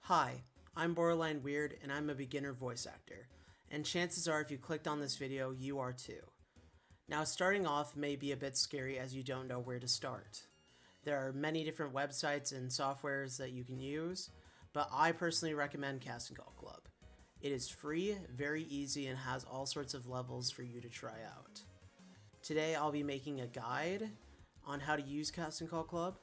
Hi, I'm Borderline Weird and I'm a beginner voice actor, and chances are if you clicked on this video, you are too. Now starting off may be a bit scary as you don't know where to start. There are many different websites and softwares that you can use, but I personally recommend Casting Call Club. It is free, very easy, and has all sorts of levels for you to try out. Today I'll be making a guide on how to use Casting Call Club,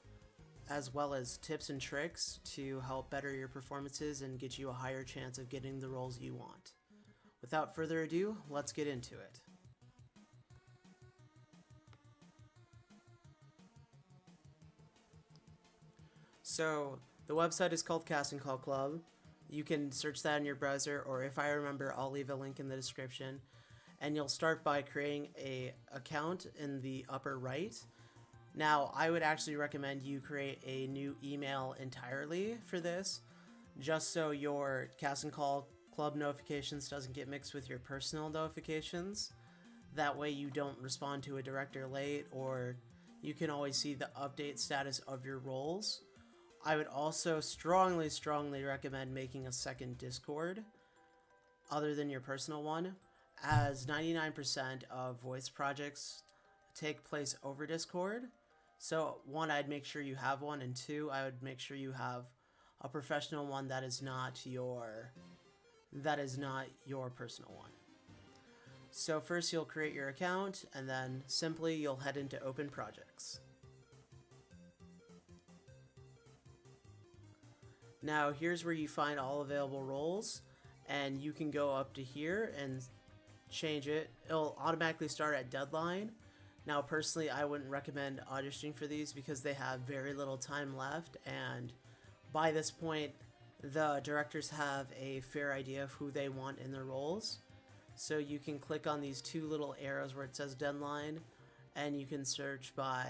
as well as tips and tricks to help better your performances and get you a higher chance of getting the roles you want. Without further ado, let's get into it. So, the website is called Casting Call Club. You can search that in your browser, or if I remember, I'll leave a link in the description. And you'll start by creating a account in the upper right. Now, I would actually recommend you create a new email entirely for this, just so your Casting Call Club notifications doesn't get mixed with your personal notifications. That way you don't respond to a director late, or you can always see the update status of your roles. I would also strongly recommend making a second Discord other than your personal one, as 99% of voice projects take place over Discord. So one, I'd make sure you have one, and two, I would make sure you have a professional one that is not your personal one. So first you'll create your account, and then simply you'll head into Open Projects. Now here's where you find all available roles, and you can go up to here and change it. It'll automatically start at deadline. Now personally, I wouldn't recommend auditioning for these because they have very little time left, and by this point the directors have a fair idea of who they want in their roles. So you can click on these two little arrows where it says deadline, and you can search by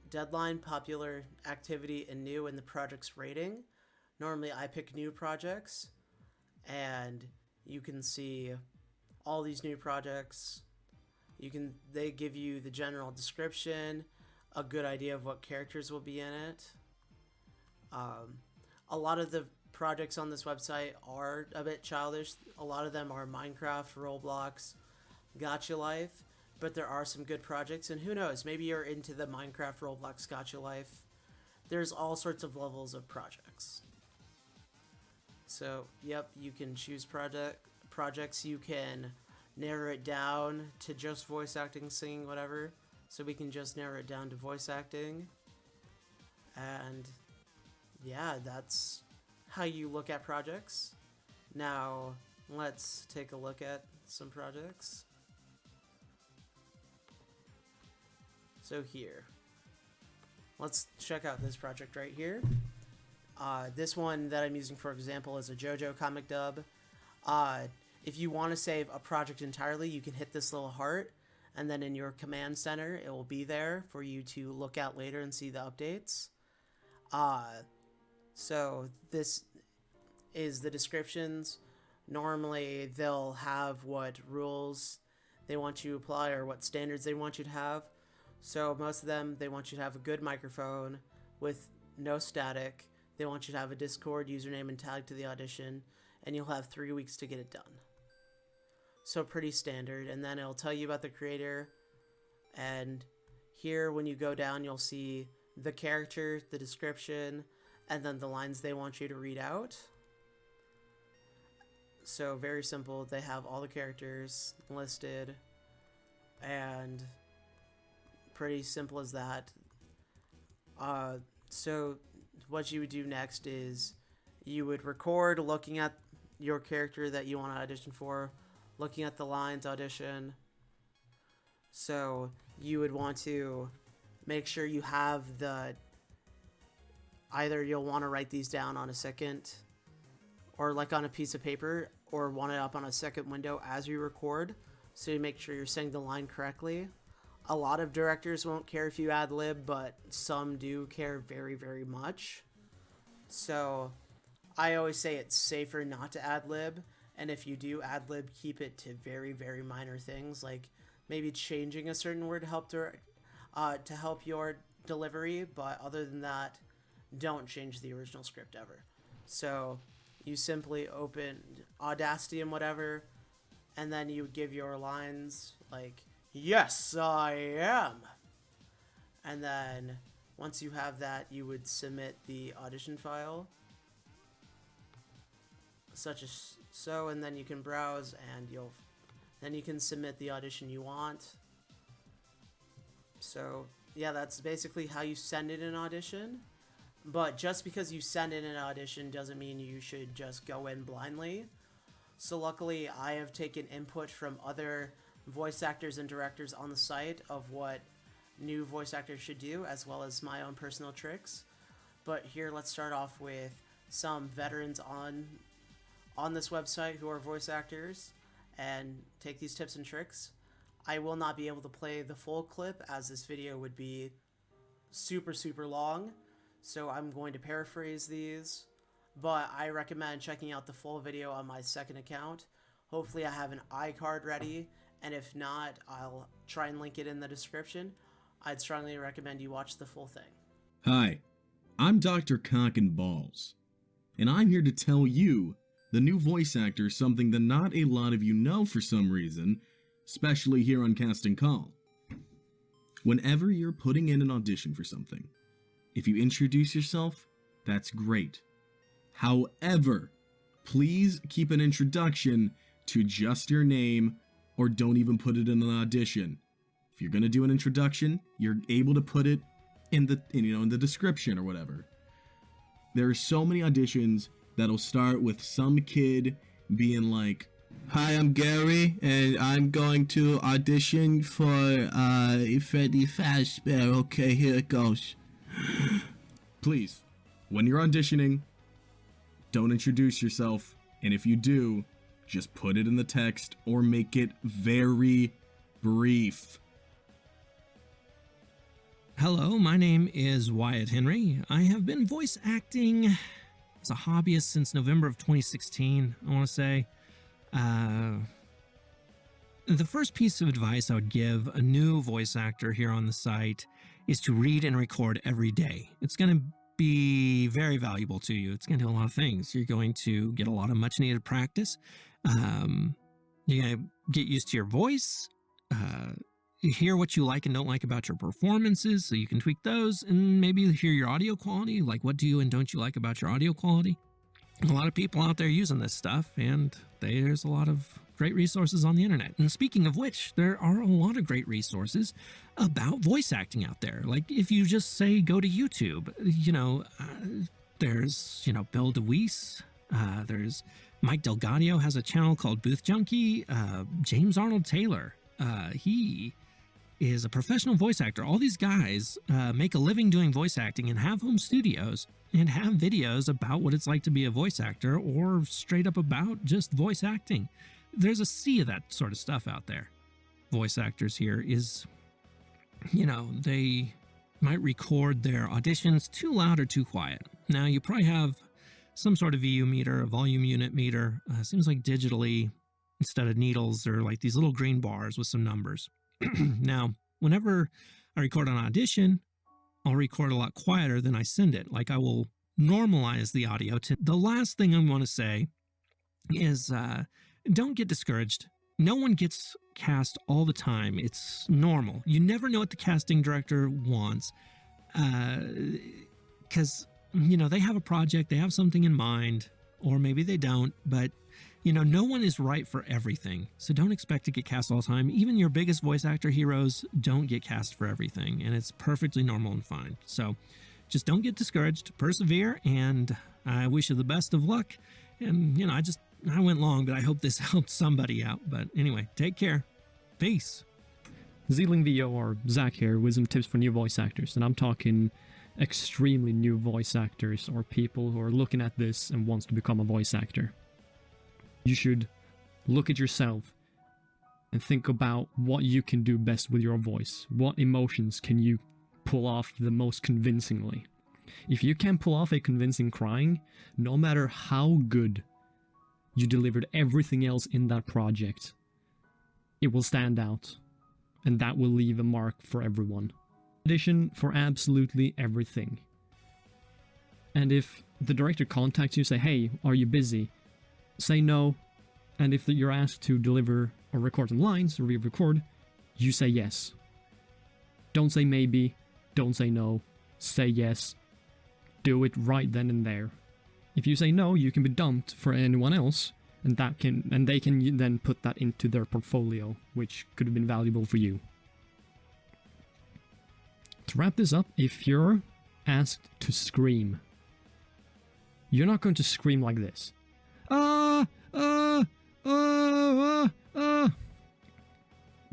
deadline, popular activity, and new in the project's rating. Normally I pick new projects, and you can see all these new projects. They give you the general description, a good idea of what characters will be in it. A lot of the projects on this website are a bit childish. A lot of them are Minecraft, Roblox, Gacha Life, but there are some good projects, and who knows, maybe you're into the Minecraft, Roblox, Gacha Life. There's all sorts of levels of projects. So, yep, you can choose projects. You can narrow it down to just voice acting, singing, whatever. So we can just narrow it down to voice acting. And yeah, that's how you look at projects. Now, let's take a look at some projects. So here, let's check out this project right here. This one that I'm using for example is a JoJo comic dub. If you want to save a project entirely, you can hit this little heart, and then in your command center it will be there for you to look at later and see the updates. So this is the descriptions. Normally they'll have what rules they want you to apply or what standards they want you to have. So most of them, they want you to have a good microphone with no static. They want you to have a Discord username and tag to the audition, and you'll have 3 weeks to get it done. So pretty standard. And then it'll tell you about the creator, and here when you go down you'll see the character, the description, and then the lines they want you to read out. So very simple. They have all the characters listed, and pretty simple as that. So what you would do next is you would record looking at your character that you want to audition for, looking at the lines, audition. So you would want to make sure you have either you'll want to write these down on a second, or like on a piece of paper, or want it up on a second window as you record, so you make sure you're saying the line correctly. A lot of directors won't care if you ad lib, but some do care very much. So I always say it's safer not to ad lib, and if you do ad lib, keep it to very minor things, like maybe changing a certain word to help your delivery. But other than that, don't change the original script ever. So you simply open Audacity and whatever, and then you give your lines like, "Yes, I am." And then once you have that, you would submit the audition file, such as so, and then you can browse and then you can submit the audition you want. So yeah, that's basically how you send in an audition. But just because you send in an audition doesn't mean you should just go in blindly. So luckily, I have taken input from other voice actors and directors on the site of what new voice actors should do, as well as my own personal tricks. But here, let's start off with some veterans on this website who are voice actors and take these tips and tricks. I will not be able to play the full clip as this video would be super long, so I'm going to paraphrase these, but I recommend checking out the full video on my second account. Hopefully I have an iCard ready, and if not, I'll try and link it in the description. I'd strongly recommend you watch the full thing. Hi, I'm Dr. Cock and Balls, and I'm here to tell you, the new voice actor, something that not a lot of you know for some reason, especially here on Casting Call. Whenever you're putting in an audition for something, if you introduce yourself, that's great. However, please keep an introduction to just your name, or don't even put it in an audition. If you're gonna do an introduction, you're able to put it in the description or whatever. There are so many auditions that'll start with some kid being like, "Hi, I'm Gary, and I'm going to audition for Freddy Fazbear. Okay, here it goes." Please, when you're auditioning, don't introduce yourself, and if you do, just put it in the text or make it very brief. Hello, my name is Wyatt Henry. I have been voice acting as a hobbyist since November of 2016, I want to say. The first piece of advice I would give a new voice actor here on the site is to read and record every day. It's going to be very valuable to you. It's going to do a lot of things. You're going to get a lot of much needed practice. You're going to get used to your voice. You hear what you like and don't like about your performances, so you can tweak those, and maybe hear your audio quality, like what do you and don't you like about your audio quality. A lot of people out there using this stuff, and there's a lot of great resources on the internet. And speaking of which, there are a lot of great resources about voice acting out there. Like if you just say go to YouTube, there's Bill DeWeese, there's Mike Delgadio has a channel called Booth Junkie, James Arnold Taylor, he is a professional voice actor. All these guys make a living doing voice acting and have home studios and have videos about what it's like to be a voice actor, or straight up about just voice acting. There's a sea of that sort of stuff out there. Voice actors here is, they might record their auditions too loud or too quiet. Now, you probably have some sort of VU meter, a volume unit meter. Seems like digitally, instead of needles, they're like these little green bars with some numbers. Now, whenever I record an audition, I'll record a lot quieter than I send it. Like I will normalize the audio to the last thing I want to say is don't get discouraged. No one gets cast all the time. It's normal. You never know what the casting director wants because, they have a project, they have something in mind, or maybe they don't, but no one is right for everything. So don't expect to get cast all the time. Even your biggest voice actor heroes don't get cast for everything, and it's perfectly normal and fine. So just don't get discouraged, persevere, and I wish you the best of luck. And, I went long, but I hope this helped somebody out. But anyway, take care. Peace. ZlingVO or Zach here with some tips for new voice actors, and I'm talking extremely new voice actors or people who are looking at this and wants to become a voice actor. You should look at yourself and think about what you can do best with your voice. What emotions can you pull off the most convincingly? If you can pull off a convincing crying, no matter how good you delivered everything else in that project, it will stand out, and that will leave a mark for everyone. Audition for absolutely everything. And if the director contacts you, say, hey, are you busy? Say no. And if you're asked to deliver or record some lines or re-record, you say yes. Don't say maybe. Don't say no. Say yes. Do it right then and there. If you say no, you can be dumped for anyone else, and they can then put that into their portfolio, which could have been valuable for you. To wrap this up, if you're asked to scream, you're not going to scream like this.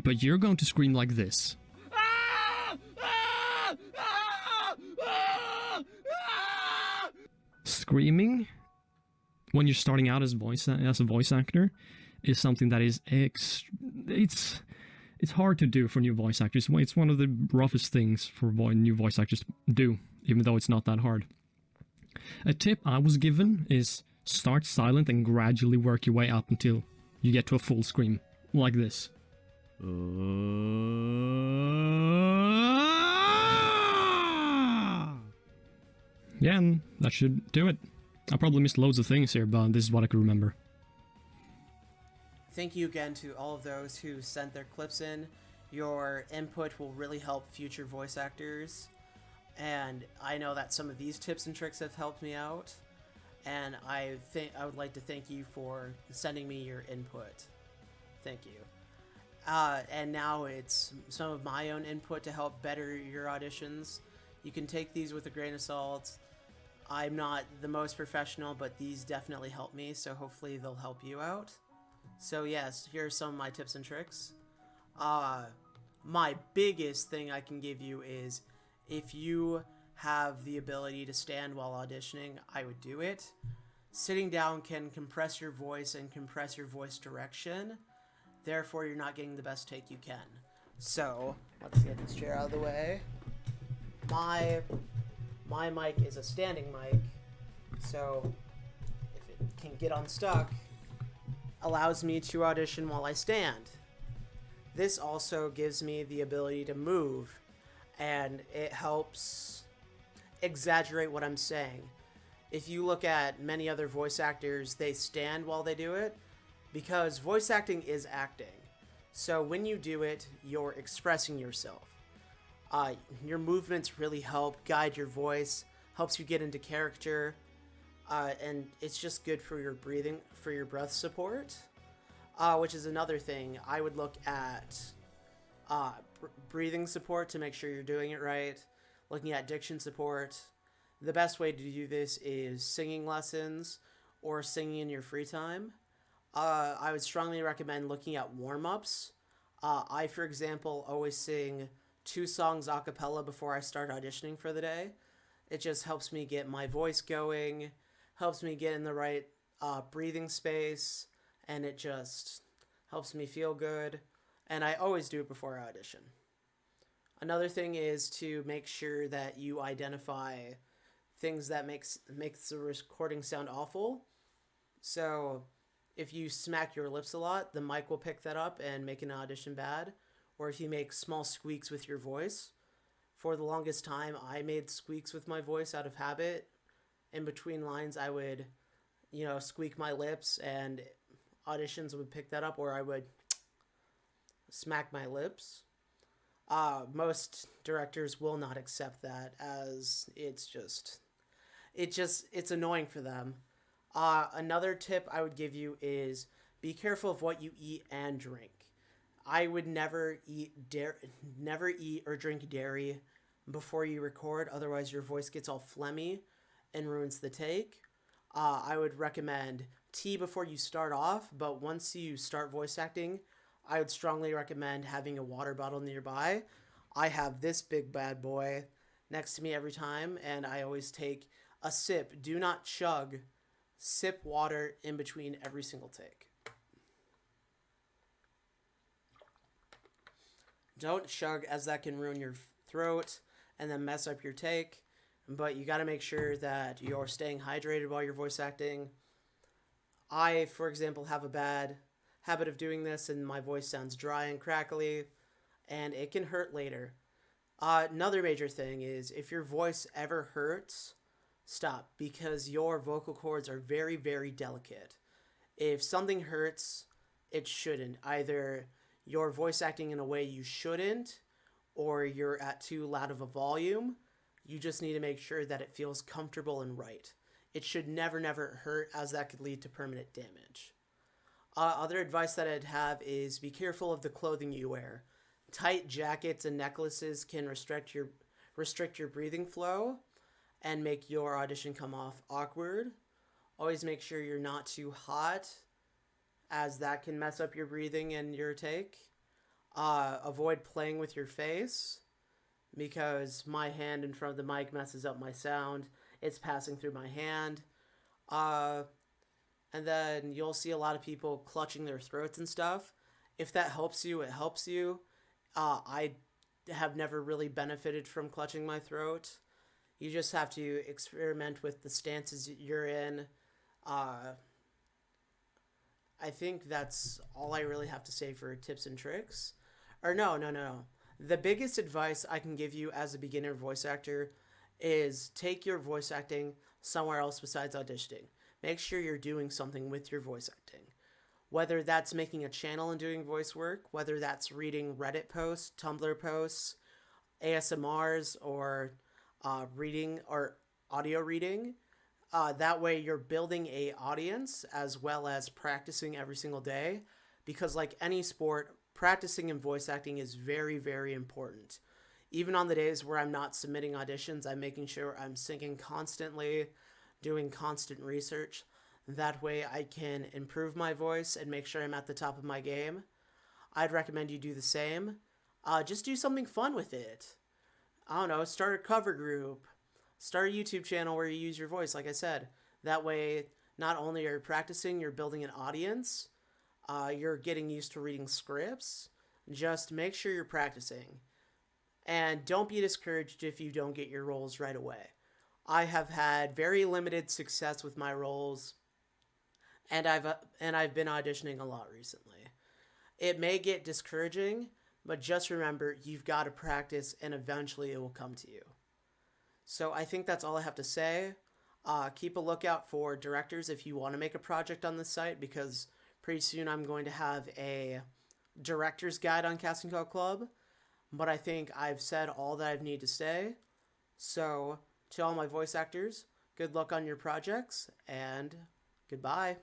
But you're going to scream like this. Screaming, when you're starting out as a voice actor, is something that is it's hard to do for new voice actors. It's one of the roughest things for new voice actors to do, even though it's not that hard. A tip I was given is start silent and gradually work your way up until you get to a full scream, like this. Yeah, and that should do it. I probably missed loads of things here, but this is what I could remember. Thank you again to all of those who sent their clips in. Your input will really help future voice actors. And I know that some of these tips and tricks have helped me out. And I would like to thank you for sending me your input. Thank you. And now it's some of my own input to help better your auditions. You can take these with a grain of salt. I'm not the most professional, but these definitely help me, so hopefully they'll help you out. So yes, here are some of my tips and tricks. My biggest thing I can give you is, if you have the ability to stand while auditioning, I would do it. Sitting down can compress your voice and compress your voice direction. Therefore, you're not getting the best take you can. So, let's get this chair out of the way. My mic is a standing mic, so if it can get unstuck, allows me to audition while I stand. This also gives me the ability to move, and it helps exaggerate what I'm saying. If you look at many other voice actors, they stand while they do it, because voice acting is acting. So when you do it, you're expressing yourself. Your movements really help guide your voice, helps you get into character, and it's just good for your breathing, for your breath support, which is another thing. I would look at breathing support to make sure you're doing it right, looking at diction support. The best way to do this is singing lessons or singing in your free time. I would strongly recommend looking at warm-ups. I, for example, always sing 2 songs a cappella before I start auditioning for the day. It just helps me get my voice going, helps me get in the right breathing space, and it just helps me feel good. And I always do it before I audition. Another thing is to make sure that you identify things that makes the recording sound awful. So if you smack your lips a lot, the mic will pick that up and make an audition bad. Or if you make small squeaks with your voice. For the longest time, I made squeaks with my voice out of habit. In between lines, I would, squeak my lips, and auditions would pick that up, or I would smack my lips. Most directors will not accept that, as it's annoying for them. Another tip I would give you is be careful of what you eat and drink. I would never eat or drink dairy before you record, otherwise your voice gets all phlegmy and ruins the take. I would recommend tea before you start off, but once you start voice acting, I would strongly recommend having a water bottle nearby. I have this big bad boy next to me every time, and I always take a sip. Do not chug. Sip water in between every single take. Don't chug, as that can ruin your throat and then mess up your take. But you got to make sure that you're staying hydrated while you're voice acting. I, for example, have a bad habit of doing this, and my voice sounds dry and crackly, and it can hurt later. Another major thing is, if your voice ever hurts stop, because your vocal cords are very, very delicate. If something hurts, it shouldn't. Either you're voice acting in a way you shouldn't, or you're at too loud of a volume. You just need to make sure that it feels comfortable and right. It should never, never hurt, as that could lead to permanent damage. Other advice that I'd have is be careful of the clothing you wear. Tight jackets and necklaces can restrict your breathing flow and make your audition come off awkward. Always make sure you're not too hot, as that can mess up your breathing and your take. Avoid playing with your face, because my hand in front of the mic messes up my sound. It's passing through my hand. And then you'll see a lot of people clutching their throats and stuff. If that helps you, it helps you. I have never really benefited from clutching my throat. You just have to experiment with the stances you're in. I think that's all I really have to say for tips and tricks. Or no. The biggest advice I can give you as a beginner voice actor is take your voice acting somewhere else besides auditioning. Make sure you're doing something with your voice acting. Whether that's making a channel and doing voice work, whether that's reading Reddit posts, Tumblr posts, ASMRs, or reading or audio reading. That way you're building a audience as well as practicing every single day. Because like any sport, practicing and voice acting is very, very important. Even on the days where I'm not submitting auditions, I'm making sure I'm syncing constantly, doing constant research. That way I can improve my voice and make sure I'm at the top of my game. I'd recommend you do the same. Just do something fun with it. I don't know, start a cover group. Start a YouTube channel where you use your voice, like I said. That way, not only are you practicing, you're building an audience. You're getting used to reading scripts. Just make sure you're practicing. And don't be discouraged if you don't get your roles right away. I have had very limited success with my roles, and I've been auditioning a lot recently. It may get discouraging, but just remember, you've got to practice, and eventually it will come to you. So I think that's all I have to say. Keep a lookout for directors if you want to make a project on this site, because pretty soon I'm going to have a director's guide on Casting Call Club. But I think I've said all that I need to say. So to all my voice actors, good luck on your projects, and goodbye.